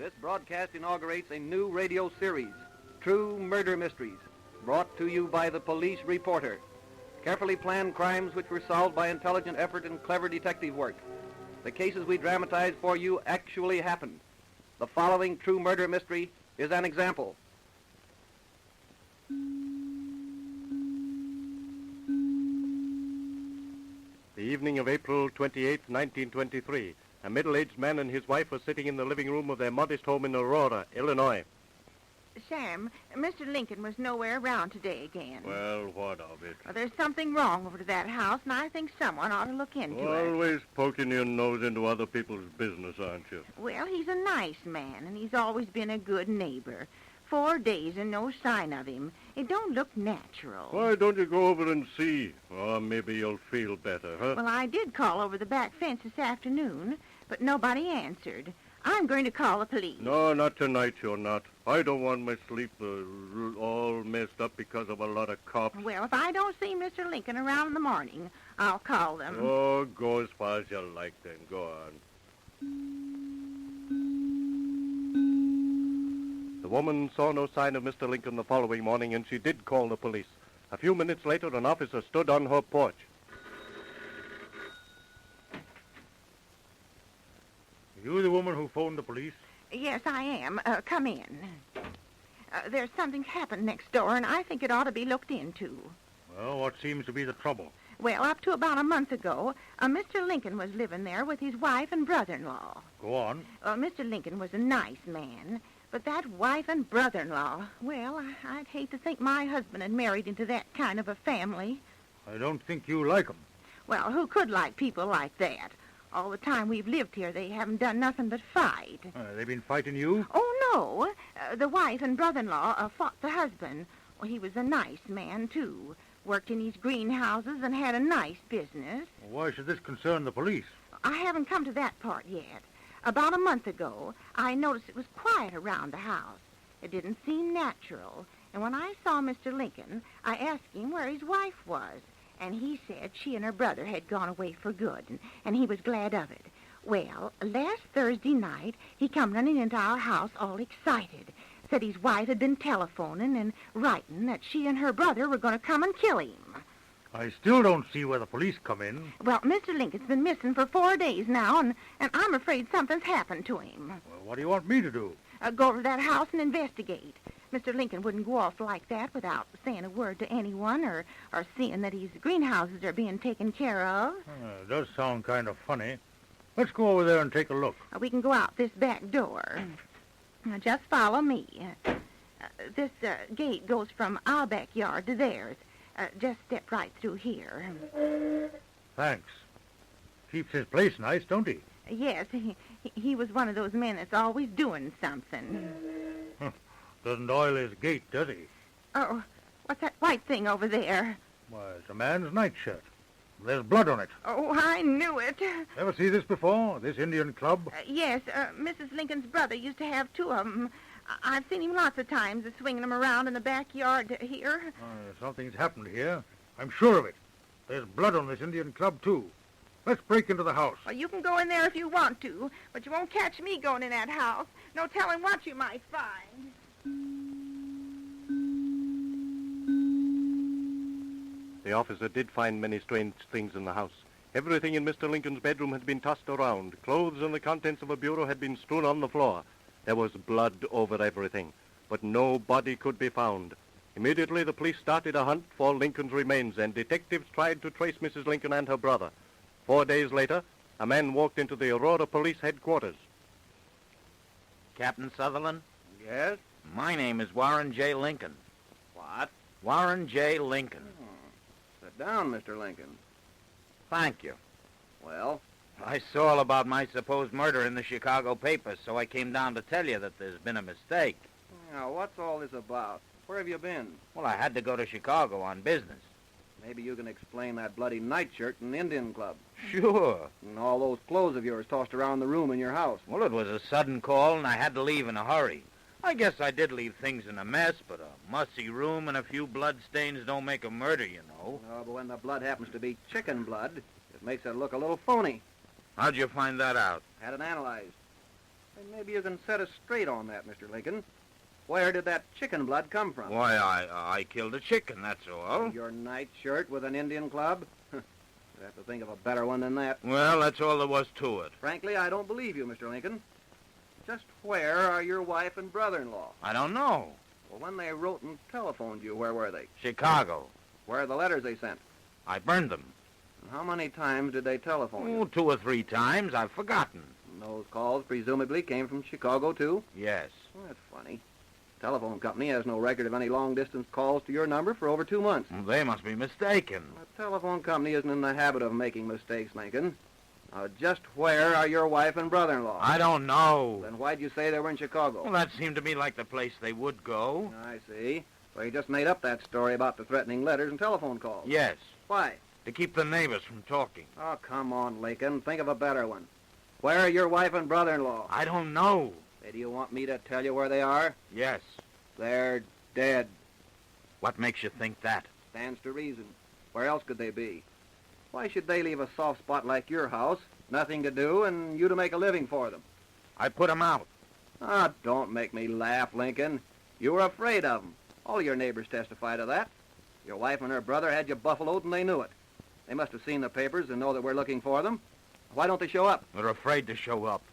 This broadcast inaugurates a new radio series, True Murder Mysteries, brought to you by the police reporter. Carefully planned crimes which were solved by intelligent effort and clever detective work. The cases we dramatize for you actually happened. The following True Murder Mystery is an example. The evening of April 28, 1923, a middle-aged man and his wife were sitting in the living room of their modest home in Aurora, Illinois. Sam, Mr. Lincoln was nowhere around today again. Well, what of it? Well, there's something wrong over to that house, and I think someone ought to look into it. Always poking your nose into other people's business, aren't you? Well, he's a nice man, and he's always been a good neighbor. 4 days and no sign of him. It don't look natural. Why don't you go over and see? Or maybe you'll feel better, huh? Well, I did call over the back fence this afternoon, but nobody answered. I'm going to call the police. No, not tonight, you're not. I don't want my sleep all messed up because of a lot of cops. Well, if I don't see Mr. Lincoln around in the morning, I'll call them. Oh, go as far as you like then. Go on. The woman saw no sign of Mr. Lincoln the following morning, and she did call the police. A few minutes later, an officer stood on her porch. You the woman who phoned the police? Yes, I am. Come in. There's something happened next door, and I think it ought to be looked into. Well, what seems to be the trouble? Well, up to about a month ago, Mr. Lincoln was living there with his wife and brother-in-law. Go on. Mr. Lincoln was a nice man, but that wife and brother-in-law, well, I'd hate to think my husband had married into that kind of a family. I don't think you like 'em. Well, who could like people like that? All the time we've lived here, they haven't done nothing but fight. They been fighting you? Oh, no. The wife and brother-in-law fought the husband. Well, he was a nice man, too. Worked in his greenhouses and had a nice business. Why should this concern the police? I haven't come to that part yet. About a month ago, I noticed it was quiet around the house. It didn't seem natural. And when I saw Mr. Lincoln, I asked him where his wife was. And he said she and her brother had gone away for good, and he was glad of it. Well, last Thursday night, he come running into our house all excited. Said his wife had been telephoning and writing that she and her brother were going to come and kill him. I still don't see where the police come in. Well, Mr. Lincoln's been missing for 4 days now, and I'm afraid something's happened to him. Well, what do you want me to do? Go over to that house and investigate. Mr. Lincoln wouldn't go off like that without saying a word to anyone or seeing that his greenhouses are being taken care of. It does sound kind of funny. Let's go over there and take a look. We can go out this back door. Just follow me. This gate goes from our backyard to theirs. Just step right through here. Thanks. Keeps his place nice, don't he? Yes, he was one of those men that's always doing something. Doesn't oil his gate, does he? Oh, what's that white thing over there? Why, it's a man's nightshirt. There's blood on it. Oh, I knew it. Ever see this before, this Indian club? Yes, Mrs. Lincoln's brother used to have 2 of them. I've seen him lots of times swinging them around in the backyard here. Something's happened here. I'm sure of it. There's blood on this Indian club, too. Let's break into the house. Well, you can go in there if you want to, but you won't catch me going in that house. No telling what you might find. The officer did find many strange things in the house. Everything in Mr. Lincoln's bedroom had been tossed around. Clothes and the contents of a bureau had been strewn on the floor. There was blood over everything, but no body could be found. Immediately, the police started a hunt for Lincoln's remains, and detectives tried to trace Mrs. Lincoln and her brother. 4 days later, a man walked into the Aurora Police headquarters. Captain Sutherland? Yes? My name is Warren J. Lincoln. What? Warren J. Lincoln. Sit down, Mr. Lincoln. Thank you. Well? I saw all about my supposed murder in the Chicago papers, so I came down to tell you that there's been a mistake. Now, what's all this about? Where have you been? Well, I had to go to Chicago on business. Maybe you can explain that bloody nightshirt in the Indian Club. Sure. And all those clothes of yours tossed around the room in your house. Well, it was a sudden call, and I had to leave in a hurry. I guess I did leave things in a mess, but a mussy room and a few blood stains don't make a murder, you know. Oh, but when the blood happens to be chicken blood, it makes it look a little phony. How'd you find that out? Had it analyzed. And maybe you can set us straight on that, Mr. Lincoln. Where did that chicken blood come from? Why, I killed a chicken, that's all. Your nightshirt with an Indian club? You'd have to think of a better one than that. Well, that's all there was to it. Frankly, I don't believe you, Mr. Lincoln. Just where are your wife and brother-in-law? I don't know. Well, when they wrote and telephoned you, where were they? Chicago. Where are the letters they sent? I burned them. And how many times did they telephone Oh, you? 2 or 3 times. I've forgotten. And those calls presumably came from Chicago, too? Yes. Well, that's funny. The telephone company has no record of any long-distance calls to your number for over 2 months. Well, they must be mistaken. The telephone company isn't in the habit of making mistakes, Lincoln. Now, just where are your wife and brother-in-law? I don't know. Then why'd you say they were in Chicago? Well, that seemed to me like the place they would go. I see. Well, you just made up that story about the threatening letters and telephone calls. Yes. Why? To keep the neighbors from talking. Oh, come on, Lincoln. Think of a better one. Where are your wife and brother-in-law? I don't know. Say, do you want me to tell you where they are? Yes. They're dead. What makes you think that? Stands to reason. Where else could they be? Why should they leave a soft spot like your house, nothing to do, and you to make a living for them? I put 'em out. Ah, don't make me laugh, Lincoln. You were afraid of them. All your neighbors testify to that. Your wife and her brother had you buffaloed, and they knew it. They must have seen the papers and know that we're looking for them. Why don't they show up? They're afraid to show up.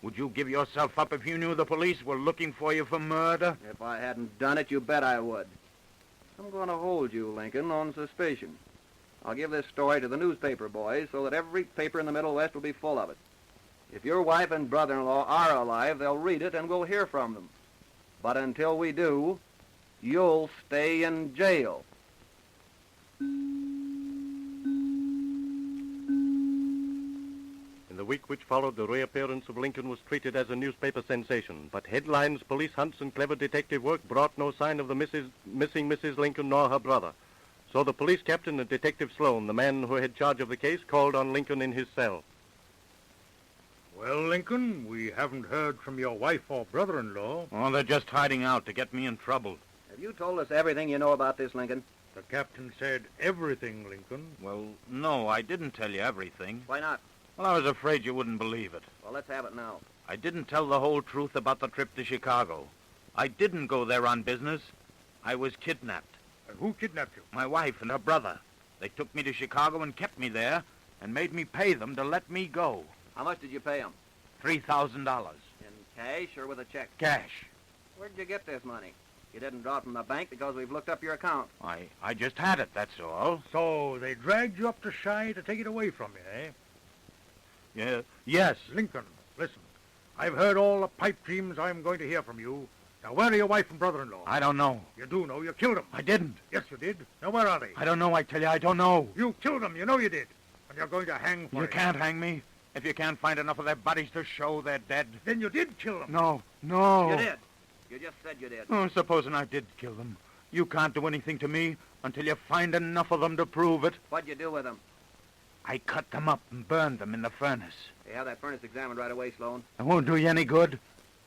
Would you give yourself up if you knew the police were looking for you for murder? If I hadn't done it, you bet I would. I'm going to hold you, Lincoln, on suspicion. I'll give this story to the newspaper boys so that every paper in the Middle West will be full of it. If your wife and brother-in-law are alive, they'll read it and we'll hear from them. But until we do, you'll stay in jail. In the week which followed, the reappearance of Lincoln was treated as a newspaper sensation, but headlines, police hunts, and clever detective work brought no sign of the missing Mrs. Lincoln nor her brother. So the police captain and Detective Sloan, the man who had charge of the case, called on Lincoln in his cell. Well, Lincoln, we haven't heard from your wife or brother-in-law. Oh, they're just hiding out to get me in trouble. Have you told us everything you know about this, Lincoln? The captain said everything, Lincoln. Well, no, I didn't tell you everything. Why not? Well, I was afraid you wouldn't believe it. Well, let's have it now. I didn't tell the whole truth about the trip to Chicago. I didn't go there on business. I was kidnapped. And who kidnapped you? My wife and her brother. They took me to Chicago and kept me there and made me pay them to let me go. How much did you pay them? $3,000. In cash or with a check? Cash. Where did you get this money? You didn't draw it from the bank because we've looked up your account. I just had it, that's all. So they dragged you up to Chi to take it away from you, eh? Yeah. Yes. Lincoln, listen. I've heard all the pipe dreams I'm going to hear from you. Now, where are your wife and brother-in-law? I don't know. You do know. You killed them. I didn't. Yes, you did. Now, where are they? I don't know, I tell you, I don't know. You killed them. You know you did. And you're going to hang for You it. can't hang me. If you can't find enough of their bodies to show they're dead. Then you did kill them. No. You did. You just said you did. Oh, supposing I did kill them. You can't do anything to me until you find enough of them to prove it. What'd you do with them? I cut them up and burned them in the furnace. You have that furnace examined right away, Sloan. It won't do you any good.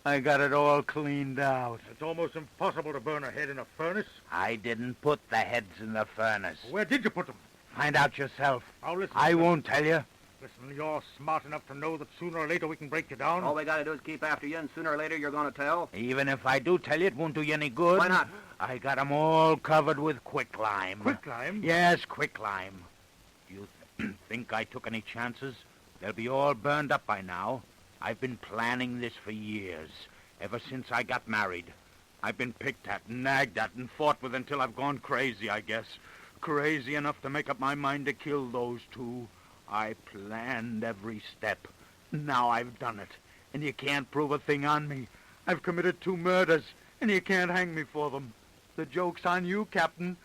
I got it all cleaned out. It's almost impossible to burn a head in a furnace. I didn't put the heads in the furnace. Where did you put them? Find out yourself. Now, listen. I won't tell you. Listen, you're smart enough to know that sooner or later we can break you down. All we got to do is keep after you, and sooner or later you're going to tell. Even if I do tell you, it won't do you any good. Why not? I got 'em all covered with quicklime. Quicklime? Yes, quicklime. You think I took any chances? They'll be all burned up by now. I've been planning this for years, ever since I got married. I've been picked at, nagged at, and fought with until I've gone crazy, I guess. Crazy enough to make up my mind to kill those two. I planned every step. Now I've done it, and you can't prove a thing on me. I've committed 2 murders, and you can't hang me for them. The joke's on you, Captain.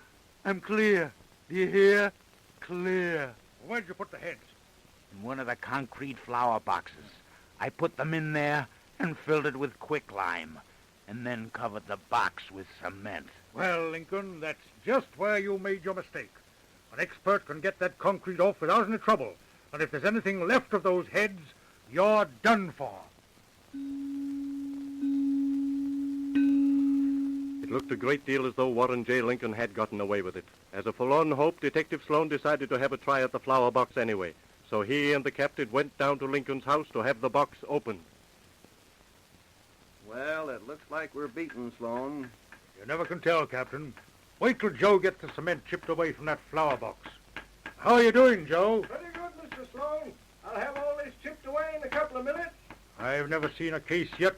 I'm clear. Do you hear? Clear. Where'd you put the heads? In one of the concrete flower boxes. I put them in there and filled it with quicklime, and then covered the box with cement. Well, Lincoln, that's just where you made your mistake. An expert can get that concrete off without any trouble. And if there's anything left of those heads, you're done for. It looked a great deal as though Warren J. Lincoln had gotten away with it. As a forlorn hope, Detective Sloan decided to have a try at the flower box anyway. So he and the captain went down to Lincoln's house to have the box opened. Well, it looks like we're beaten, Sloan. You never can tell, Captain. Wait till Joe gets the cement chipped away from that flower box. How are you doing, Joe? Pretty good, Mr. Sloan. I'll have all this chipped away in a couple of minutes. I've never seen a case yet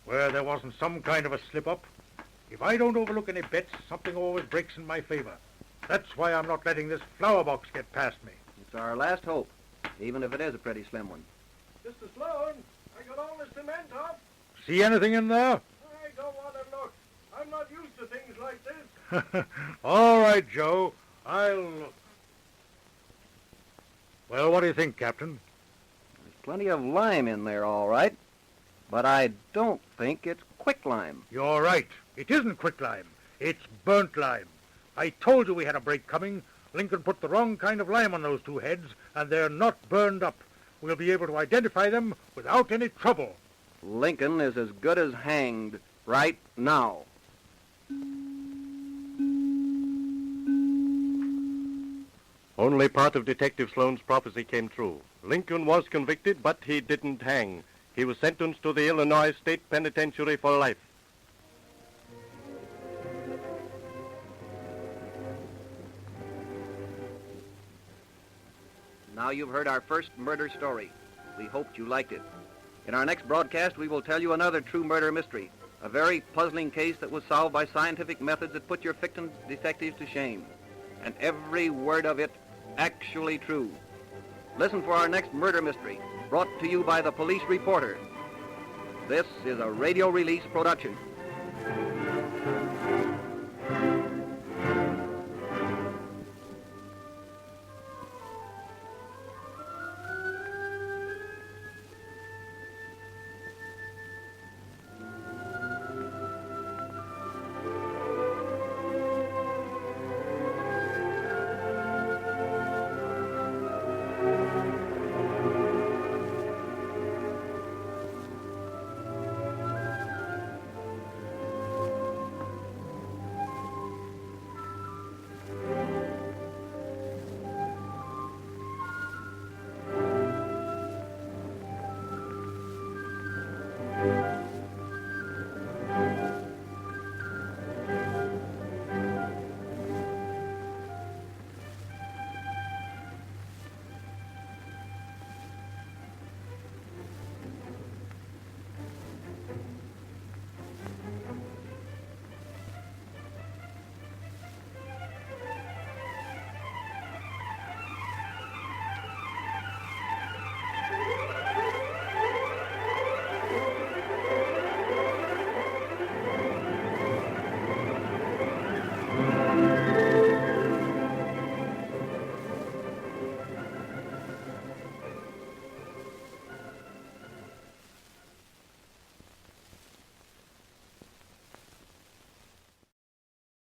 where there wasn't some kind of a slip-up. If I don't overlook any bets, something always breaks in my favor. That's why I'm not letting this flower box get past me. It's our last hope, even if it is a pretty slim one. Mr. Sloan, I got all the cement off. See anything in there? I don't want to look. I'm not used to things like this. All right, Joe. I'll look. Well, what do you think, Captain? There's plenty of lime in there, all right. But I don't think it's quicklime. You're right. It isn't quicklime. It's burnt lime. I told you we had a break coming. Lincoln put the wrong kind of lime on those two heads, and they're not burned up. We'll be able to identify them without any trouble. Lincoln is as good as hanged right now. Only part of Detective Sloan's prophecy came true. Lincoln was convicted, but he didn't hang. He was sentenced to the Illinois State Penitentiary for life. Now you've heard our first murder story. We hoped you liked it. In our next broadcast, we will tell you another true murder mystery, a very puzzling case that was solved by scientific methods that put your fiction detectives to shame. And every word of it actually true. Listen for our next murder mystery, brought to you by the police reporter. This is a radio release production.